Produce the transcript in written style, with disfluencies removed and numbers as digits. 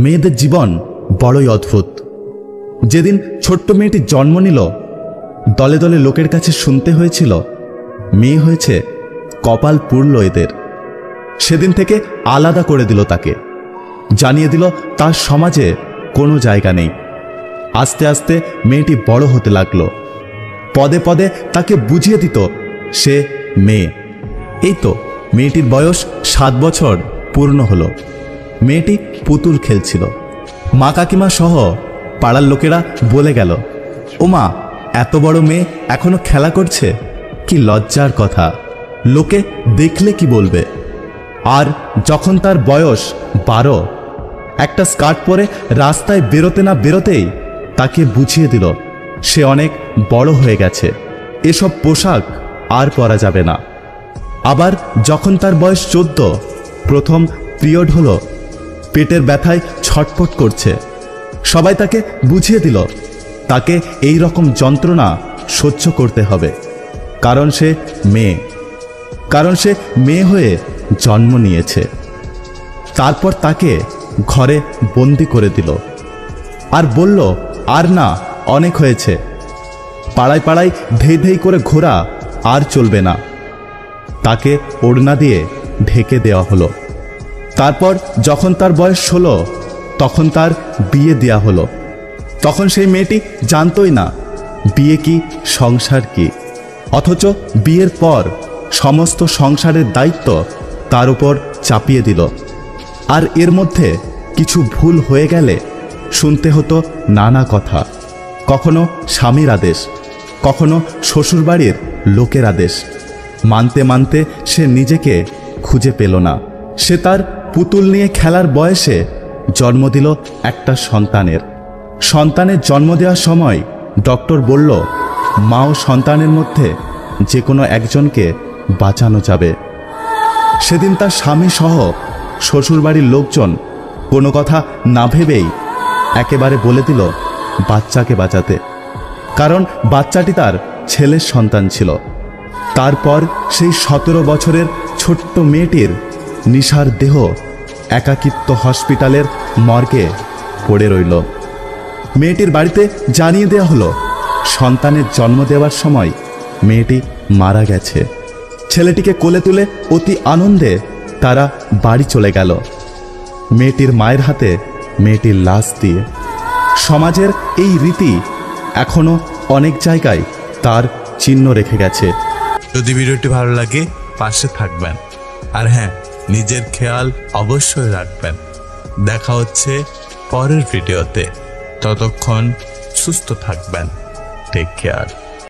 মেয়েদের জীবন বড়ই অদ্ভুত। যেদিন ছোট্ট মেয়েটি জন্ম নিল, দলে দলে লোকের কাছে শুনতে হয়েছিল মেয়ে হয়েছে, কপাল পুড়ল এদের। সেদিন থেকে আলাদা করে দিল তাকে, জানিয়ে দিল তার সমাজে কোনো জায়গা নেই। আস্তে আস্তে মেয়েটি বড় হতে লাগলো। পদে পদে তাকে বুঝিয়ে দিত সে মেয়ে। এই তো মেয়েটির বয়স 7 বছর পূর্ণ হলো। মেয়েটি পুতুল খেলছিল। মা কাকিমা সহ পাড়ার লোকেরা বলে গেল, ও মা, এত বড় মেয়ে এখনো খেলা করছে, কি লজ্জার কথা, লোকে দেখলে কি বলবে। আর যখন তার বয়স 12, একটা স্কার্ট পরে রাস্তায় বেরোতে না বেরোতেই তাকে বুঝিয়ে দিল সে অনেক বড় হয়ে গেছে, এসব পোশাক আর পরা যাবে না। আবার যখন তার বয়স 14, প্রথম পিরিয়ড হলো, পেটের ব্যথায় ছটফট করছে। সবাই তাকে বুঝিয়ে দিল তাকে এই রকম যন্ত্রণা সহ্য করতে হবে, কারণ সে মেয়ে হয়ে জন্ম নিয়েছে। তারপর তাকে ঘরে বন্দি করে দিল আর বলল, আর না, অনেক হয়েছে, পাড়ায় পাড়ায় ধেই ধেই করে ঘোরা আর চলবে না। তাকে ওড়না দিয়ে ঢেকে দেওয়া হলো। তারপর যখন তার বয়স 16, তখন তার বিয়ে দেওয়া হলো। তখন সেই মেয়েটি জানতই না বিয়ে কি, সংসার কি। অথচ বিয়ের পর সমস্ত সংসারের দায়িত্ব তার উপর চাপিয়ে দিল। আর এর মধ্যে কিছু ভুল হয়ে গেলে শুনতে হতো নানা কথা, কখনো স্বামীর আদেশ, কখনো শ্বশুরবাড়ির লোকের আদেশ। মানতে মানতে সে নিজেকে খুঁজে পেল না। সে তার পুতুল নিয়ে খেলার বয়সে জন্ম দিল একটা সন্তানের জন্ম দেওয়ার সময় ডক্টর বলল, মা ও সন্তানের মধ্যে যে কোনো একজনকে বাঁচানো যাবে। সেদিন তার স্বামী সহ শ্বশুরবাড়ির লোকজন কোনো কথা না ভেবেই একেবারে বলে দিল বাচ্চাকে বাঁচাতে, কারণ বাচ্চাটি তার ছেলের সন্তান ছিল। তারপর সেই 17 বছরের ছোট্ট মেয়েটির নিশার দেহ একাকিত্ব হসপিটালের মর্গে পড়ে রইল। মেয়েটির বাড়িতে জানিয়ে দেওয়া হলো সন্তানের জন্ম দেওয়ার সময় মেয়েটি মারা গেছে। ছেলেটিকে কোলে তুলে অতি আনন্দে তারা বাড়ি চলে গেল, মেয়েটির মায়ের হাতে মেয়েটির লাশ দিয়ে। সমাজের এই রীতি এখনো অনেক জায়গায় তার চিহ্ন রেখে গেছে। যদি ভিডিওটি ভালো লাগে পাশে থাকবেন, আর হ্যাঁ, নিজের খেয়াল অবশ্যই রাখবেন। দেখা হচ্ছে পরের ভিডিওতে, ততক্ষণ সুস্থ থাকবেন। Take care.